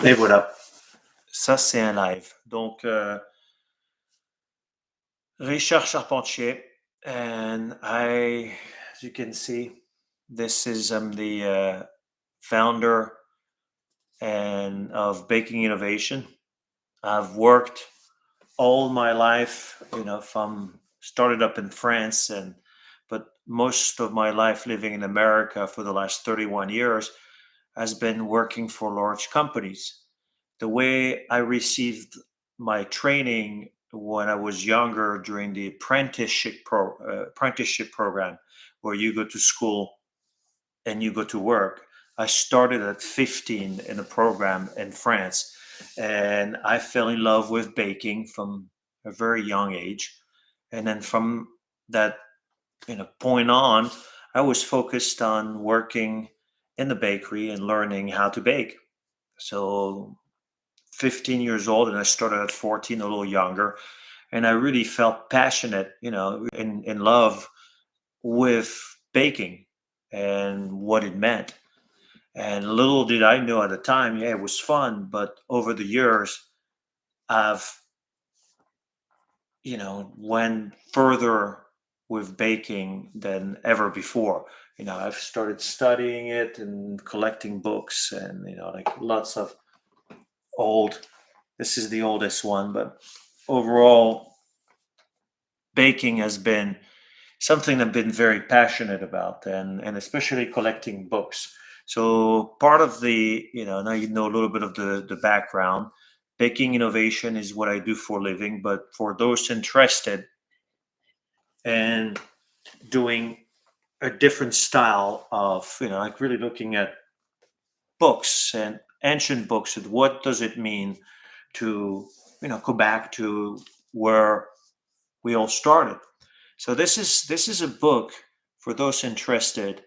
Et voilà, ça c'est un live. Donc, Richard Charpentier, and as you can see, this is the founder and of Baking Innovation. I've worked all my life, from started up in France, but most of my life living in America for the last 31 years has been working for large companies. The way I received my training when I was younger during the apprenticeship program, where you go to school and you go to work. I started at 15 in a program in France, and I fell in love with baking from a very young age. And then from that point on, I was focused on working in the bakery and learning how to bake. So 15 years old, and I started at 14, a little younger, and I really felt passionate, in love with baking and what it meant. And little did I know at the time, yeah, it was fun, but over the years, I've, went further with baking than ever before. I've started studying it and collecting books and, like lots of old, this is the oldest one, but overall, baking has been something I've been very passionate about, and especially collecting books. So part of the, now you know a little bit of the background. Baking innovation is what I do for a living, but for those interested in doing a different style of, like really looking at books and ancient books, and what does it mean to, go back to where we all started. So this is a book for those interested.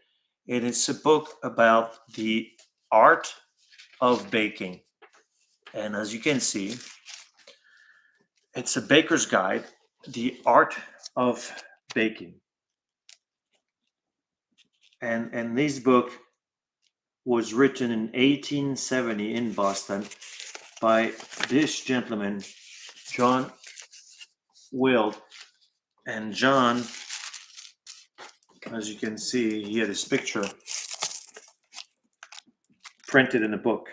It is a book about the art of baking. And as you can see, it's a baker's guide, the art of baking. And this book was written in 1870 in Boston by this gentleman, John Wild. And John, as you can see, he had his picture printed in the book.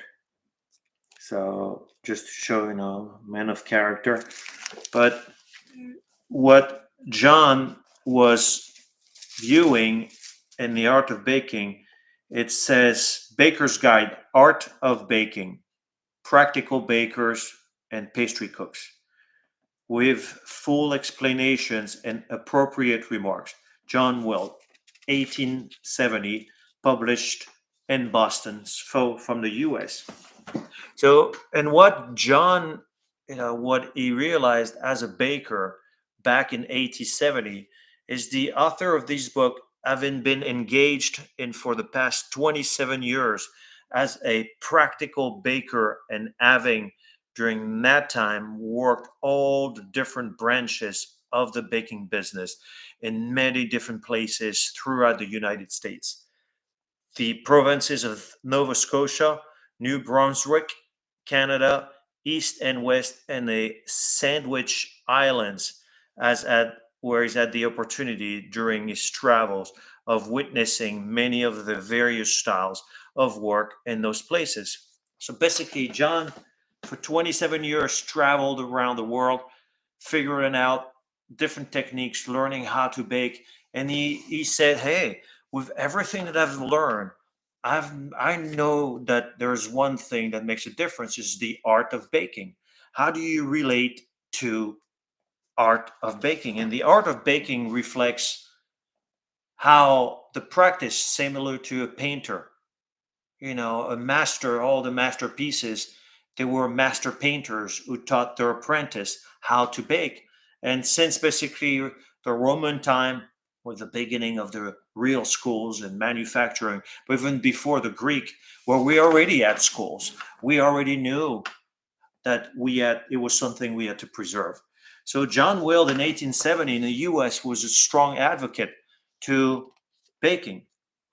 So just to show, man of character. But what John was viewing in the art of baking, it says Baker's Guide, Art of Baking, Practical Bakers and Pastry Cooks, with full explanations and appropriate remarks. John Wild, 1870, published in Boston, from the US. So, and what John, what he realized as a baker back in 1870 is the author of this book, having been engaged in for the past 27 years as a practical baker, and having during that time worked all the different branches of the baking business in many different places throughout the United States. The provinces of Nova Scotia, New Brunswick, Canada, East and West, and the Sandwich Islands, where he's had the opportunity during his travels of witnessing many of the various styles of work in those places. So basically, John, for 27 years, traveled around the world, figuring out different techniques, learning how to bake. And he said, hey, with everything that I've learned, I know that there's one thing that makes a difference, is the art of baking. How do you relate to art of baking? And the art of baking reflects how the practice, similar to a painter, a master, all the masterpieces, they were master painters who taught their apprentice how to bake. And since basically the Roman time, was the beginning of the real schools and manufacturing, but even before the Greek, where we already had schools, we already knew that it was something we had to preserve. So John Wild in 1870 in the US was a strong advocate to baking.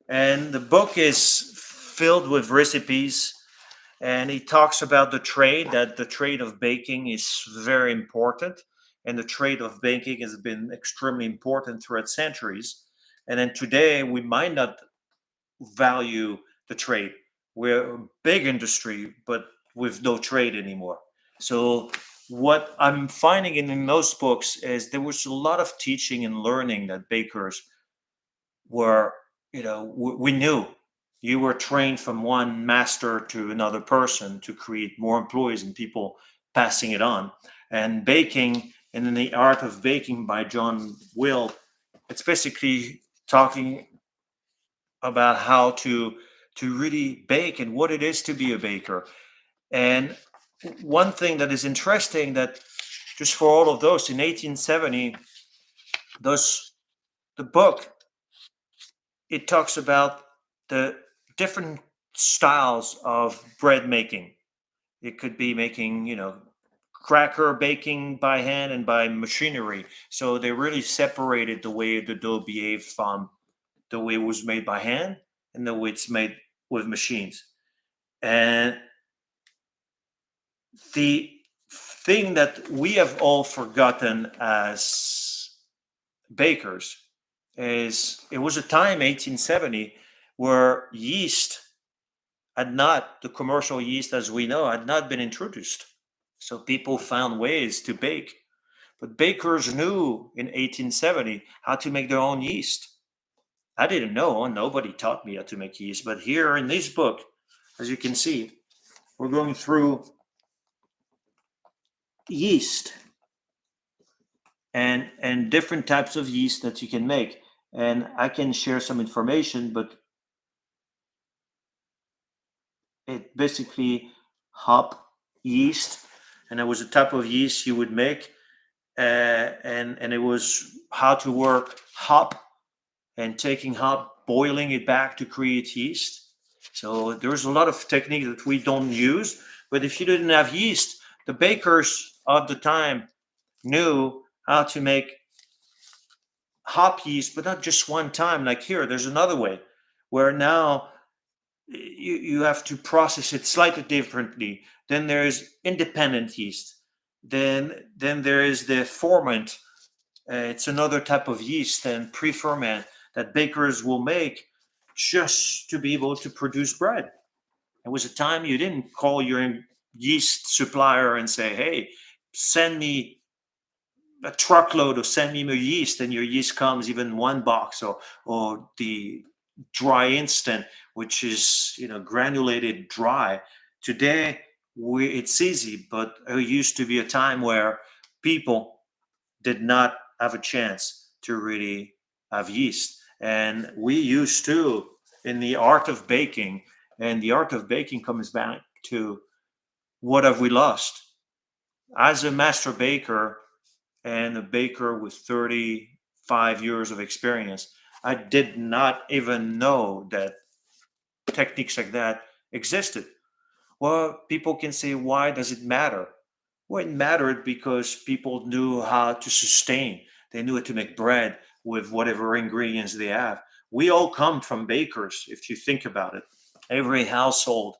And the book is filled with recipes and he talks about the trade, that the trade of baking is very important, and the trade of baking has been extremely important throughout centuries. And then today we might not value the trade. We're a big industry, but with no trade anymore. So what I'm finding in those books is there was a lot of teaching and learning that bakers were, we knew you were trained from one master to another person to create more employees and people passing it on. And baking, and in the art of baking by John Will, it's basically talking about how to really bake and what it is to be a baker. And one thing that is interesting, that just for all of those in 1870, those the book, it talks about the different styles of bread making. It could be making, cracker baking by hand and by machinery. So they really separated the way the dough behaved from the way it was made by hand and the way it's made with machines. And the thing that we have all forgotten as bakers is it was a time, 1870, where yeast had not, the commercial yeast as we know, had not been introduced. So people found ways to bake. But bakers knew in 1870 how to make their own yeast. I didn't know, and nobody taught me how to make yeast. But here in this book, as you can see, we're going through yeast and different types of yeast that you can make. And I can share some information, but it basically hop yeast, and it was a type of yeast you would make, and it was how to work hop and taking hop, boiling it back to create yeast. So there's a lot of technique that we don't use. But if you didn't have yeast, the bakers of the time knew how to make hop yeast, but not just one time. Like here, there's another way where now you have to process it slightly differently. Then there's independent yeast. Then there is the ferment. It's another type of yeast and pre-ferment that bakers will make just to be able to produce bread. It was a time you didn't call your yeast supplier and say, "Hey, send me a truckload or send me my yeast," and your yeast comes even one box, or the dry instant, which is granulated dry. Today it's easy, but it used to be a time where people did not have a chance to really have yeast. And we used to, in the art of baking, and the art of baking comes back to what have we lost? As a master baker and a baker with 35 years of experience, I did not even know that techniques like that existed. Well, people can say, why does it matter? Well, it mattered because people knew how to sustain. They knew how to make bread with whatever ingredients they have. We all come from bakers, if you think about it. Every household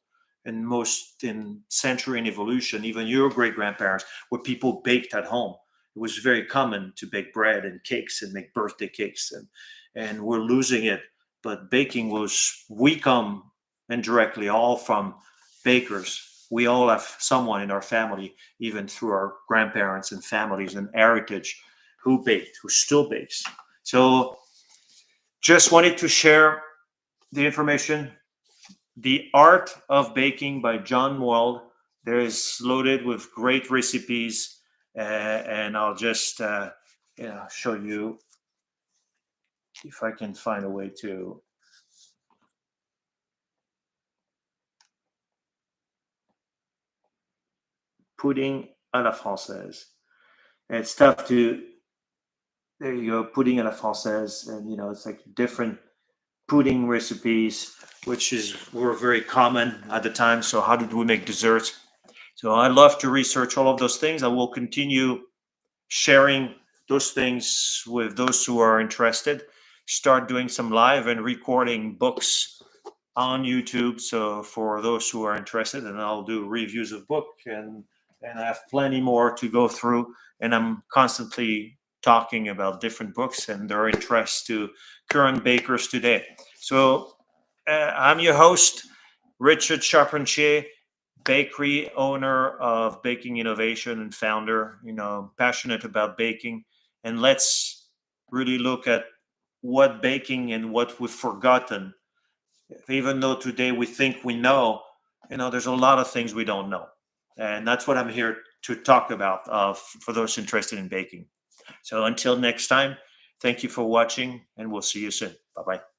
in most in century and evolution, even your great grandparents, where people baked at home. It was very common to bake bread and cakes and make birthday cakes, and we're losing it. But baking was, we come indirectly all from bakers. We all have someone in our family, even through our grandparents and families and heritage, who baked, who still bakes. So just wanted to share the information. The Art of Baking by John Wald. There is loaded with great recipes, and I'll just show you if I can find a way to. Pudding à la française. And it's tough to, there you go, pudding à la française, and it's like different pudding recipes, which were very common at the time. So how did we make desserts? So I love to research all of those things. I will continue sharing those things with those who are interested. Start doing some live and recording books on YouTube. So for those who are interested, and I'll do reviews of book, and I have plenty more to go through. And I'm constantly talking about different books and their interest to current bakers today. So I'm your host, Richard Charpentier, bakery owner of Baking Innovation and founder. Passionate about baking, and let's really look at what baking and what we've forgotten. Even though today we think we know, there's a lot of things we don't know, and that's what I'm here to talk about. For those interested in baking. So until next time, thank you for watching, and we'll see you soon. Bye bye.